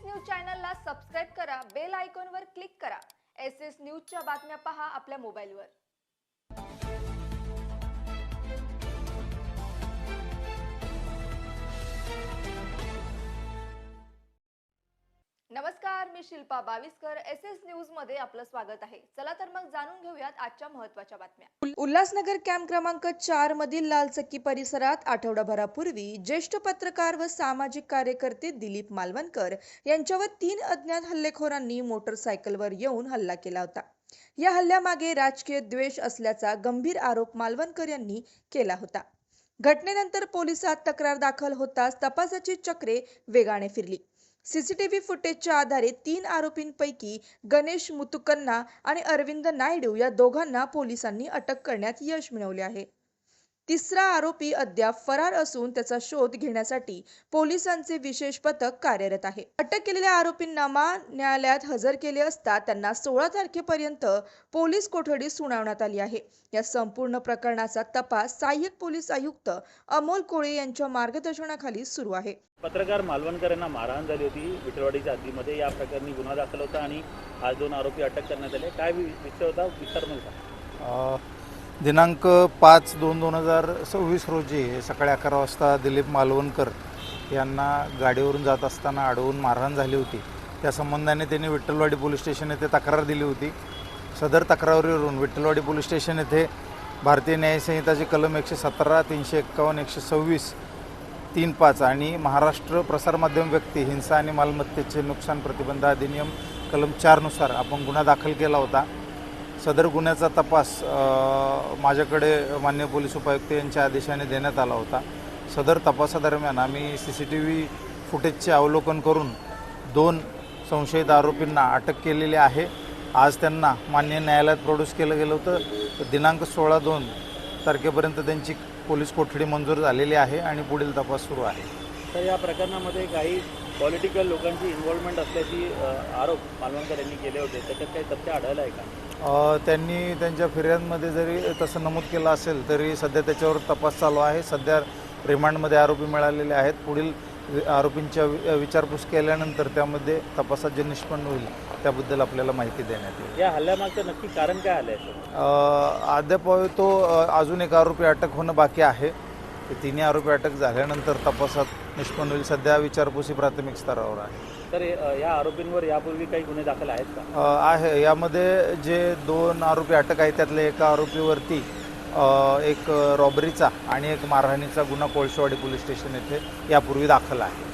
S news चॅनलला subscribe करा, bell आयकॉनवर क्लिक करा। एस न्यूजच्या बातम्या पहा आपल्या मोबाईलवर। नमस्कार, मी शिल्पा बाविस्कर। एस न्यूज मध्ये आपलं स्वागत आहे। चला तर मग जाणून घेऊयात आजच्या महत्त्वाच्या बातम्या। उल्हासनगर कॅम्प क्रमांक 4 मधील लाल चक्की परिसरात आठवडाभरापूर्वी ज्येष्ठ पत्रकार व सामाजिक कार्यकर्ते दिलीप मालवणकर यांच्यावर 3 अज्ञात हल्लेखोरांनी मोटरसायकलवर येऊन हल्ला केला होता। या हल्ल्यामागे राजकीय द्वेष असल्याचा गंभीर आरोप मालवणकर यांनी केला होता। घटनेनंतर पोलिसात तक्रार दाखल होताच तपासाची चक्रे वेगाने फिरली। सीसीटीव्ही फुटेजच्या आधारे 3 आरोपींपैकी गणेश मुतुकन्ना आणि अरविंद नायडू या दोघांना पोलिसांनी अटक करण्यात यश मिळवले आहे। तिसरा आरोपी अद्याप फरार असून त्याचा शोध घेण्यासाठी पोलिसांचे विशेष पथक कार्यरत आहे। अटक केलेल्या आरोपींना न्यायालयात हजर केले असता त्यांना 16 तारखेपर्यंत पोलीस कोठडी सुनावण्यात आली आहे। या संपूर्ण प्रकरणाचा तपास सहाय्यक पोलीस आयुक्त अमोल कोळे यांच्या मार्गदर्शनाखाली सुरू आहे। पत्रकार मालवणकर यांना मारहाण झाली होती विठलवाडीच्या हद्दीमध्ये। या प्रकरणी गुन्हा दाखल होता आणि आज 2 आरोपी अटक करण्यात आले। काय विषय होता, विस्तार नव्हता? दिनांक 5/2/2026 रोजी सकाळी 11 वाजता दिलीप मालवणकर यांना गाडीवरून जात असताना अडवून मारहाण झाली होती। त्या संबंधाने त्यांनी विठलवाडी पोलीस स्टेशन येथे तक्रार दिली होती। सदर तक्रारीवरून विठलवाडी पोलीस स्टेशन येथे भारतीय न्यायसंहिताची कलम 117, 351, 126, 3.5 आणि महाराष्ट्र प्रसारमाध्यम व्यक्ती हिंसा आणि मालमत्तेचे नुकसान प्रतिबंध अधिनियम कलम 4 नुसार आपण गुन्हा दाखल केला होता। सदर गुन्ह्याचा तपास माझ्याकडे माननीय पोलीस उपायुक्त यांच्या आदेशाने देण्यात आला होता। सदर तपासादरम्यान आम्ही सीसीटीव्ही फुटेजचे अवलोकन करून 2 संशयित आरोपींना अटक केलेली आहे। आज त्यांना माननीय न्यायालयात प्रोड्यूस केलं गेलं होतं। दिनांक 16/2 तारखेपर्यंत त्यांची पोलीस कोठडी मंजूर झालेली आहे आणि पुढील तपास सुरू आहे। तर या प्रकरणामध्ये काही पॉलिटिकल लोकांची इन्व्हॉल्वमेंट असल्याची आरोप मालवणकर यांनी केले होते। त्याच्यात काही तथ्य आढळलं आहे का? त्यांनी त्यांच्या फिर्यादमध्ये जरी तसं नमूद केलं असेल तरी सध्या त्याच्यावर तपास चालू आहे। सध्या रिमांडमध्ये आरोपी मिळालेले आहेत। पुढील आरोपींच्या विचारपूस केल्यानंतर त्यामध्ये तपासात जे निष्पन्न होईल त्याबद्दल आपल्याला माहिती देण्यात येईल। या हल्ल्यामागचं नक्की कारण काय आलं आहे? अद्याप तो अजून एक आरोपी अटक होणं बाकी आहे। ते 3 आरोपी अटक झाल्यानंतर तपासात निष्पन्न होईल। सध्या विचारपूस प्राथमिक स्तरावर आहे। तर या आरोपींवर यापूर्वी काही गुन्हे दाखल आहेत का? आहे। यामध्ये जे 2 आरोपी अटक आहेत त्यातल्या एका आरोपीवरती एक रॉबरीचा आणि एक मारहाणीचा गुन्हा कोळशेवाडी पोलीस स्टेशन येथे यापूर्वी दाखल आहे।